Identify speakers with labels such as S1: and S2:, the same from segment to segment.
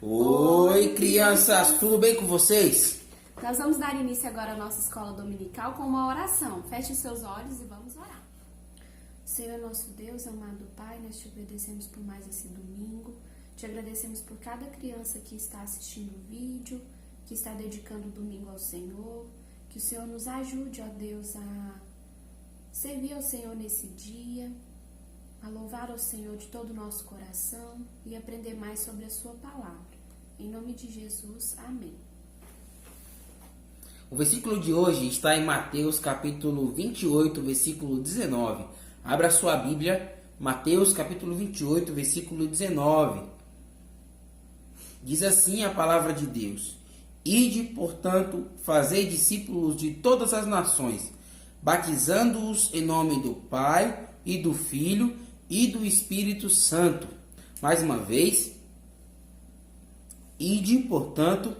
S1: Oi, crianças, tudo bem com vocês?
S2: Nós vamos dar início agora à nossa escola dominical com uma oração. Feche seus olhos e vamos orar. Senhor nosso Deus, amado Pai, nós te agradecemos por mais esse domingo. Te agradecemos por cada criança que está assistindo o vídeo, que está dedicando o domingo ao Senhor. Que o Senhor nos ajude, ó Deus, a servir ao Senhor nesse dia, a louvar ao Senhor de todo o nosso coração e aprender mais sobre a sua palavra. Em nome de Jesus, amém.
S1: O versículo de hoje está em Mateus capítulo 28, versículo 19. Abra sua Bíblia, Mateus capítulo 28, versículo 19. Diz assim a palavra de Deus: Ide, portanto, fazei discípulos de todas as nações, batizando-os em nome do Pai e do Filho e do Espírito Santo. Mais uma vez, ide, portanto,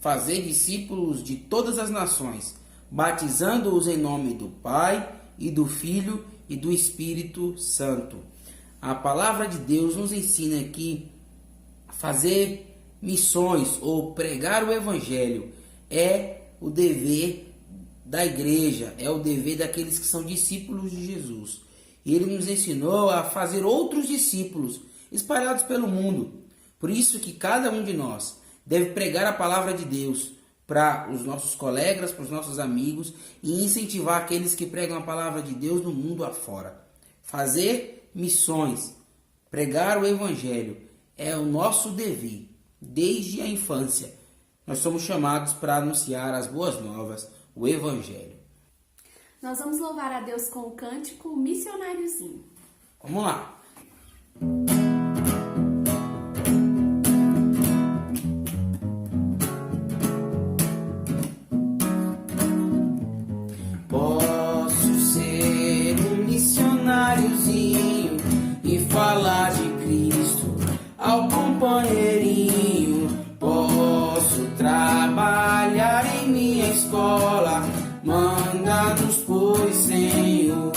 S1: fazei discípulos de todas as nações, batizando-os em nome do Pai e do Filho e do Espírito Santo. A palavra de Deus nos ensina que fazer missões ou pregar o Evangelho é o dever da igreja, é o dever daqueles que são discípulos de Jesus. E ele nos ensinou a fazer outros discípulos espalhados pelo mundo. Por isso que cada um de nós deve pregar a palavra de Deus para os nossos colegas, para os nossos amigos e incentivar aqueles que pregam a palavra de Deus no mundo afora. Fazer missões, pregar o Evangelho é o nosso dever desde a infância. Nós somos chamados para anunciar as boas novas, o Evangelho.
S2: Nós vamos louvar a Deus com o cântico Missionáriozinho.
S1: Vamos lá. Posso ser um missionáriozinho e falar de Cristo ao companheirinho. Posso trabalhar em minha escola, manda-nos, pois, Senhor.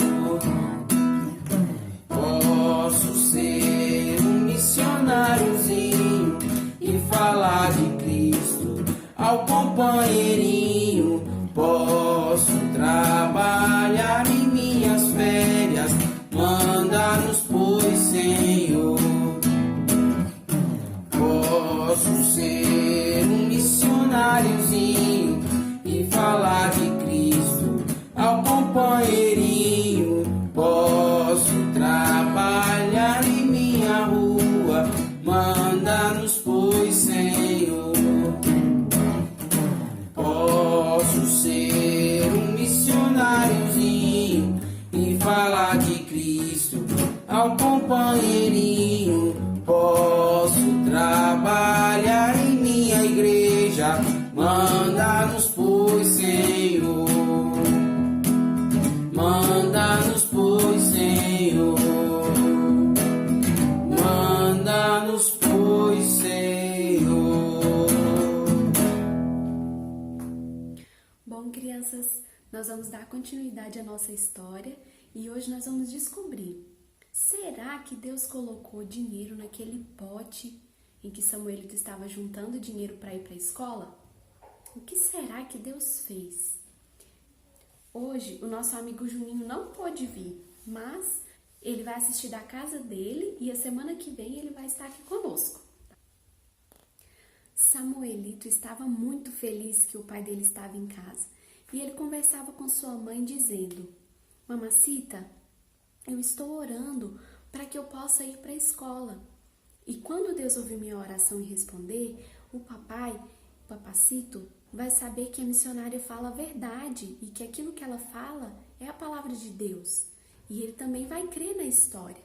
S1: Posso ser um missionáriozinho e falar de Cristo ao companheirinho. Posso trabalhar em minhas férias, manda-nos, pois, Senhor. Posso ser um missionáriozinho e falar de Cristo ao companheirinho. Posso trabalhar em minha rua, manda-nos, pois, Senhor. Posso ser um missionáriozinho e falar de Cristo ao companheirinho. Posso trabalhar em minha igreja, manda-nos, pois, Senhor. Manda-nos, pois, Senhor. Manda-nos, pois, Senhor.
S2: Bom, crianças, nós vamos dar continuidade à nossa história e hoje nós vamos descobrir: será que Deus colocou dinheiro naquele pote em que Samuelito estava juntando dinheiro para ir para a escola? O que será que Deus fez? Hoje o nosso amigo Juninho não pôde vir, mas ele vai assistir da casa dele e a semana que vem ele vai estar aqui conosco. Samuelito estava muito feliz que o pai dele estava em casa e ele conversava com sua mãe dizendo: Mamacita, eu estou orando para que eu possa ir para a escola. E quando Deus ouvir minha oração e responder, o papacito, vai saber que a missionária fala a verdade e que aquilo que ela fala é a palavra de Deus. E ele também vai crer na história.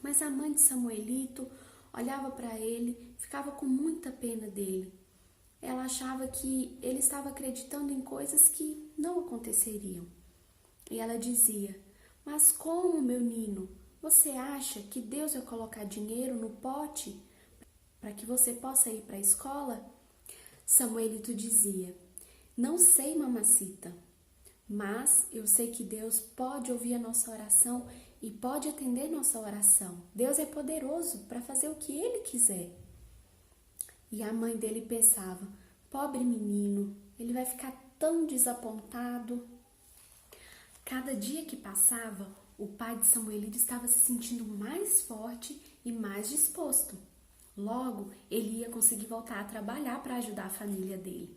S2: Mas a mãe de Samuelito olhava para ele, ficava com muita pena dele. Ela achava que ele estava acreditando em coisas que não aconteceriam. E ela dizia: Mas como, meu Nino, você acha que Deus vai colocar dinheiro no pote para que você possa ir para a escola? Samuelito dizia: Não sei, mamacita, mas eu sei que Deus pode ouvir a nossa oração e pode atender nossa oração. Deus é poderoso para fazer o que Ele quiser. E a mãe dele pensava: pobre menino, ele vai ficar tão desapontado. Cada dia que passava, o pai de Samuelito estava se sentindo mais forte e mais disposto. Logo, ele ia conseguir voltar a trabalhar para ajudar a família dele.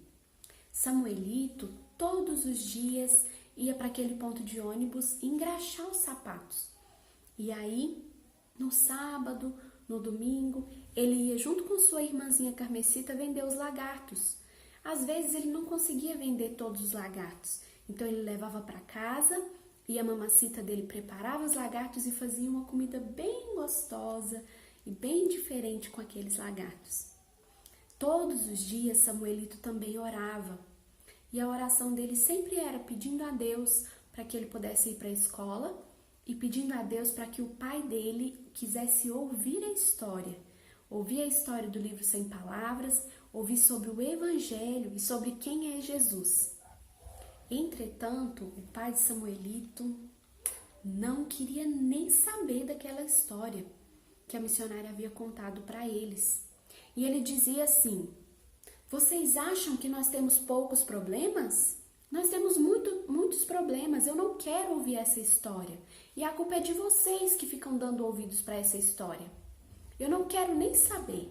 S2: Samuelito, todos os dias, ia para aquele ponto de ônibus engraxar os sapatos. E aí, no sábado, no domingo, ele ia junto com sua irmãzinha Carmesita vender os lagartos. Às vezes ele não conseguia vender todos os lagartos, então ele levava para casa e a mamacita dele preparava os lagartos e fazia uma comida bem gostosa e bem diferente com aqueles lagartos. Todos os dias Samuelito também orava, e a oração dele sempre era pedindo a Deus para que ele pudesse ir para a escola e pedindo a Deus para que o pai dele quisesse ouvir a história do livro Sem Palavras, ouvir sobre o Evangelho e sobre quem é Jesus. Entretanto, o pai de Samuelito não queria nem saber daquela história que a missionária havia contado para eles. E ele dizia assim: vocês acham que nós temos poucos problemas? Nós temos muitos problemas, eu não quero ouvir essa história. E a culpa é de vocês que ficam dando ouvidos para essa história. Eu não quero nem saber.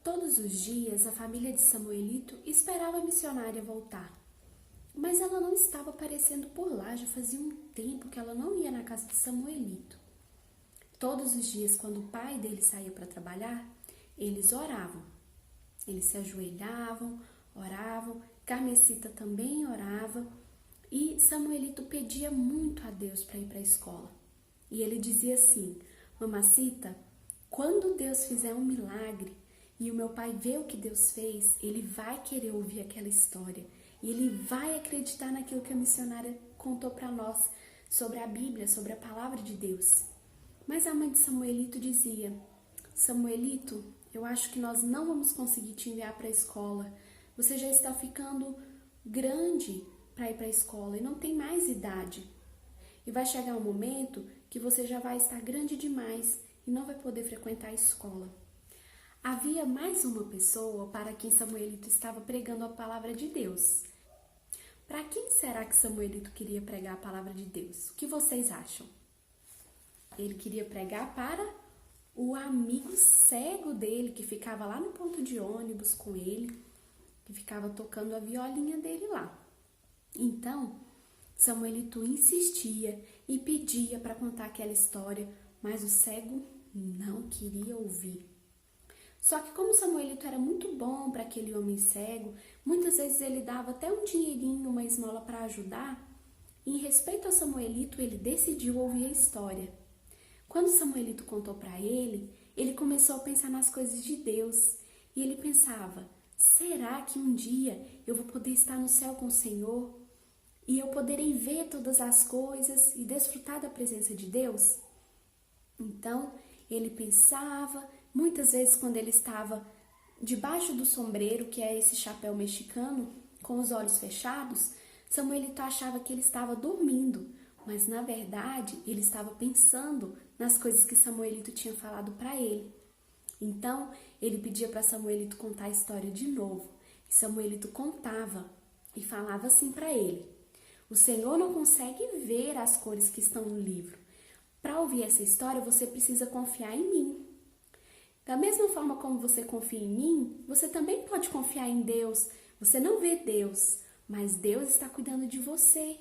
S2: Todos os dias, a família de Samuelito esperava a missionária voltar. Mas ela não estava aparecendo por lá, já fazia um tempo que ela não ia na casa de Samuelito. Todos os dias, quando o pai dele saía para trabalhar, eles oravam. Eles se ajoelhavam, oravam, Carmesita também orava e Samuelito pedia muito a Deus para ir para a escola. E ele dizia assim: mamacita, quando Deus fizer um milagre e o meu pai ver o que Deus fez, ele vai querer ouvir aquela história e ele vai acreditar naquilo que a missionária contou para nós sobre a Bíblia, sobre a palavra de Deus. Mas a mãe de Samuelito dizia: Samuelito, eu acho que nós não vamos conseguir te enviar para a escola. Você já está ficando grande para ir para a escola e não tem mais idade. E vai chegar um momento que você já vai estar grande demais e não vai poder frequentar a escola. Havia mais uma pessoa para quem Samuelito estava pregando a palavra de Deus. Para quem será que Samuelito queria pregar a palavra de Deus? O que vocês acham? Ele queria pregar para o amigo cego dele, que ficava lá no ponto de ônibus com ele, que ficava tocando a violinha dele lá. Então, Samuelito insistia e pedia para contar aquela história, mas o cego não queria ouvir. Só que como Samuelito era muito bom para aquele homem cego, muitas vezes ele dava até um dinheirinho, uma esmola para ajudar, e em respeito a Samuelito, ele decidiu ouvir a história. Quando Samuelito contou para ele, ele começou a pensar nas coisas de Deus. E ele pensava: será que um dia eu vou poder estar no céu com o Senhor? E eu poderei ver todas as coisas e desfrutar da presença de Deus? Então, ele pensava, muitas vezes quando ele estava debaixo do sombreiro, que é esse chapéu mexicano, com os olhos fechados, Samuelito achava que ele estava dormindo. Mas, na verdade, ele estava pensando nas coisas que Samuelito tinha falado para ele. Então, ele pedia para Samuelito contar a história de novo. E Samuelito contava e falava assim para ele: o Senhor não consegue ver as cores que estão no livro. Para ouvir essa história, você precisa confiar em mim. Da mesma forma como você confia em mim, você também pode confiar em Deus. Você não vê Deus, mas Deus está cuidando de você.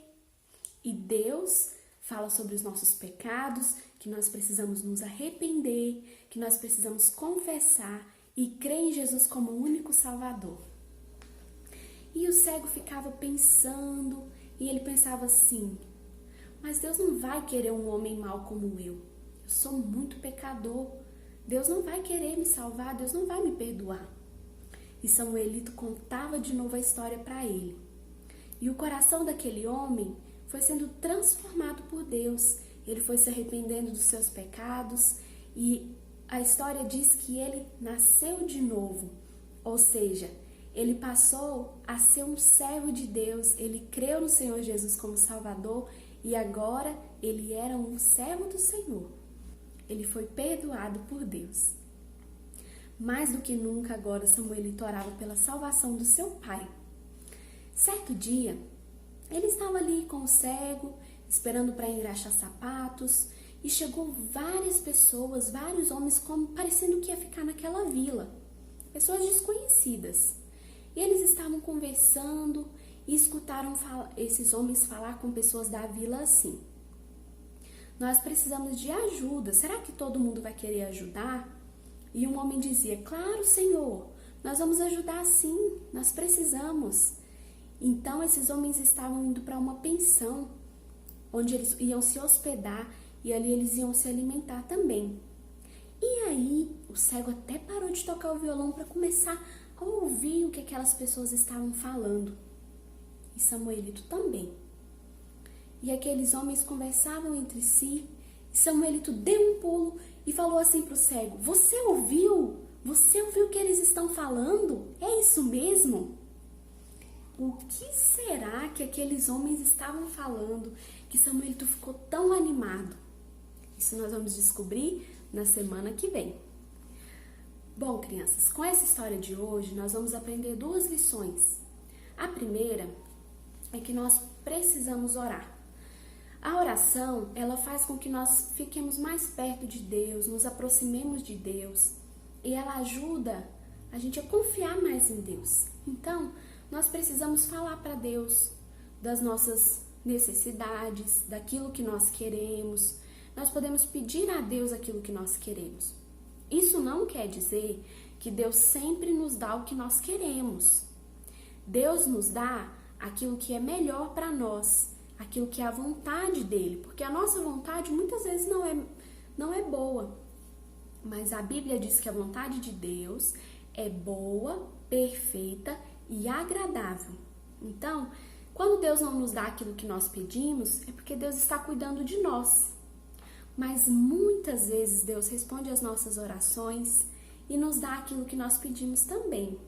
S2: E Deus fala sobre os nossos pecados, que nós precisamos nos arrepender, que nós precisamos confessar e crer em Jesus como o único Salvador. E o cego ficava pensando, e ele pensava assim: mas Deus não vai querer um homem mau como eu. Eu sou muito pecador. Deus não vai querer me salvar, Deus não vai me perdoar. E Samuelito contava de novo a história para ele. E o coração daquele homem foi sendo transformado por Deus. Ele foi se arrependendo dos seus pecados e a história diz que ele nasceu de novo. Ou seja, ele passou a ser um servo de Deus. Ele creu no Senhor Jesus como Salvador e agora ele era um servo do Senhor. Ele foi perdoado por Deus. Mais do que nunca agora, Samuelito orava pela salvação do seu pai. Certo dia, ele estava ali com o cego, esperando para engraxar sapatos, e chegou várias pessoas, vários homens, como parecendo que ia ficar naquela vila. Pessoas desconhecidas. E eles estavam conversando e escutaram esses homens falar com pessoas da vila assim: nós precisamos de ajuda, será que todo mundo vai querer ajudar? E um homem dizia: claro, Senhor, nós vamos ajudar sim, nós precisamos. Então esses homens estavam indo para uma pensão, onde eles iam se hospedar e ali eles iam se alimentar também. E aí o cego até parou de tocar o violão para começar a ouvir o que aquelas pessoas estavam falando. E Samuelito também. E aqueles homens conversavam entre si, e Samuelito deu um pulo e falou assim para o cego: você ouviu? Você ouviu o que eles estão falando? É isso mesmo? O que será que aqueles homens estavam falando que Samuelito ficou tão animado? Isso nós vamos descobrir na semana que vem. Bom, crianças, com essa história de hoje nós vamos aprender 2 lições. A primeira é que nós precisamos orar. A oração, ela faz com que nós fiquemos mais perto de Deus, nos aproximemos de Deus, e ela ajuda a gente a confiar mais em Deus. Então, nós precisamos falar para Deus das nossas necessidades, daquilo que nós queremos. Nós podemos pedir a Deus aquilo que nós queremos. Isso não quer dizer que Deus sempre nos dá o que nós queremos. Deus nos dá aquilo que é melhor para nós, aquilo que é a vontade dele, porque a nossa vontade muitas vezes não é boa. Mas a Bíblia diz que a vontade de Deus é boa, perfeita e agradável. Então, quando Deus não nos dá aquilo que nós pedimos, é porque Deus está cuidando de nós. Mas muitas vezes Deus responde às nossas orações e nos dá aquilo que nós pedimos também.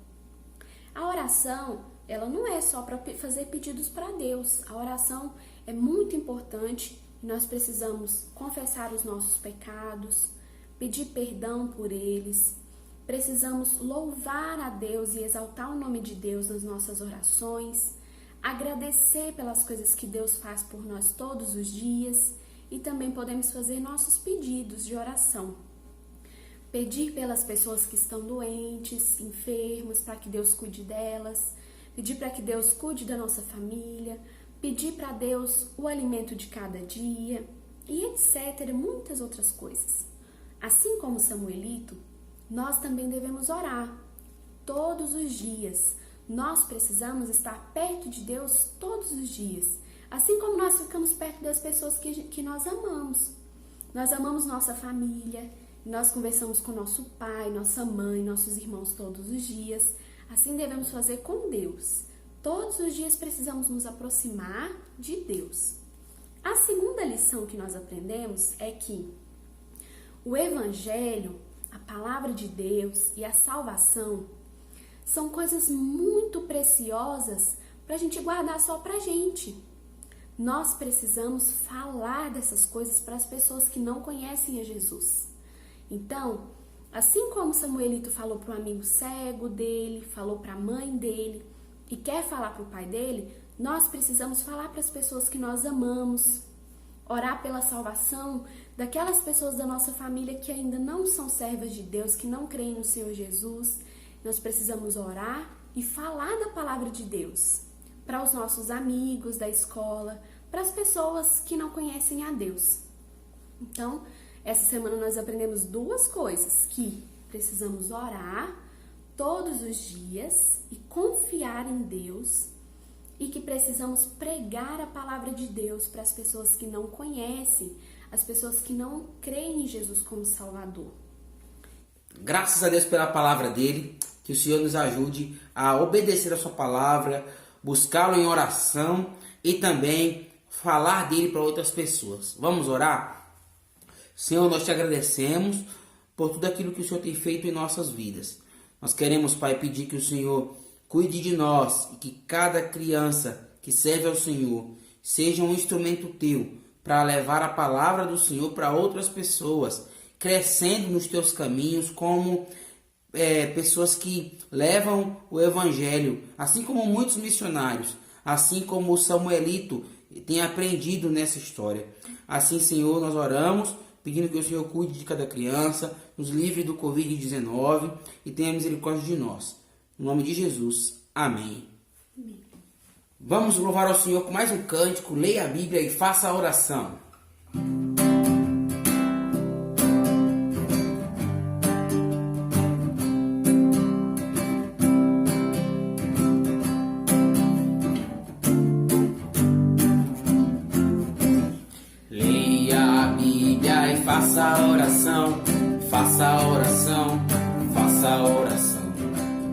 S2: A oração, ela não é só para fazer pedidos para Deus. A oração é muito importante e nós precisamos confessar os nossos pecados, pedir perdão por eles. Precisamos louvar a Deus e exaltar o nome de Deus nas nossas orações, agradecer pelas coisas que Deus faz por nós todos os dias. E também podemos fazer nossos pedidos de oração. Pedir pelas pessoas que estão doentes, enfermas, para que Deus cuide delas. Pedir para que Deus cuide da nossa família. Pedir para Deus o alimento de cada dia. E etc. Muitas outras coisas. Assim como Samuelito, nós também devemos orar todos os dias. Nós precisamos estar perto de Deus todos os dias. Assim como nós ficamos perto das pessoas que nós amamos. Nós amamos nossa família, nós conversamos com nosso pai, nossa mãe, nossos irmãos todos os dias. Assim devemos fazer com Deus. Todos os dias precisamos nos aproximar de Deus. A segunda lição que nós aprendemos é que o Evangelho, a palavra de Deus e a salvação são coisas muito preciosas para a gente guardar só para a gente. Nós precisamos falar dessas coisas para as pessoas que não conhecem a Jesus. Então, assim como Samuelito falou para o amigo cego dele, falou para a mãe dele e quer falar para o pai dele, nós precisamos falar para as pessoas que nós amamos, orar pela salvação daquelas pessoas da nossa família que ainda não são servas de Deus, que não creem no Senhor Jesus. Nós precisamos orar e falar da palavra de Deus para os nossos amigos da escola, para as pessoas que não conhecem a Deus. Então, essa semana nós aprendemos 2 coisas: que precisamos orar todos os dias e confiar em Deus, e que precisamos pregar a palavra de Deus para as pessoas que não conhecem, as pessoas que não creem em Jesus como Salvador.
S1: Graças a Deus pela palavra dele, que o Senhor nos ajude a obedecer a sua palavra, buscá-lo em oração e também falar dele para outras pessoas. Vamos orar? Senhor, nós te agradecemos por tudo aquilo que o Senhor tem feito em nossas vidas. Nós queremos, Pai, pedir que o Senhor cuide de nós e que cada criança que serve ao Senhor seja um instrumento teu para levar a palavra do Senhor para outras pessoas, crescendo nos teus caminhos como pessoas que levam o evangelho, assim como muitos missionários, assim como o Samuelito tem aprendido nessa história. Assim, Senhor, nós oramos, pedindo que o Senhor cuide de cada criança, nos livre do Covid-19 e tenha misericórdia de nós. Em nome de Jesus. Amém.
S2: Amém.
S1: Vamos louvar ao Senhor com mais um cântico. Leia a Bíblia e faça a oração. Leia a Bíblia e faça a oração. Faça a oração. Faça a oração.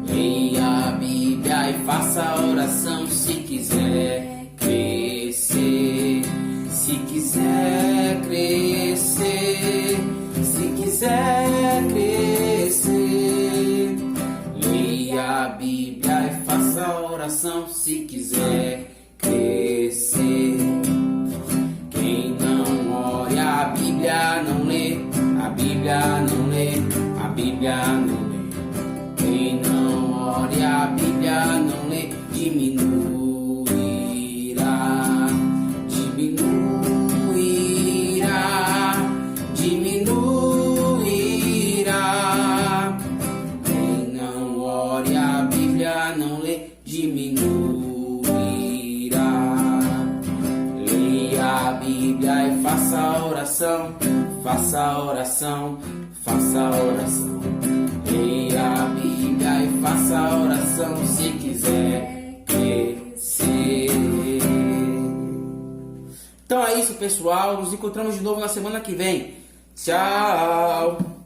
S1: Leia a Bíblia e faça a oração se quiser crescer. Se quiser crescer. Se quiser crescer. Leia a Bíblia e faça a oração se quiser crescer. Quem não ore a Bíblia não lê. A Bíblia não lê. A Bíblia não lê. Quem não ore a Bíblia não lê, diminuirá, diminuirá, diminuirá. Quem não ore a Bíblia não lê, diminuirá. Leia a Bíblia e faça a oração, faça a oração, faça a oração. Leia a Bíblia e faça a oração se quiser crescer. Então é isso, pessoal. Nos encontramos de novo na semana que vem. Tchau!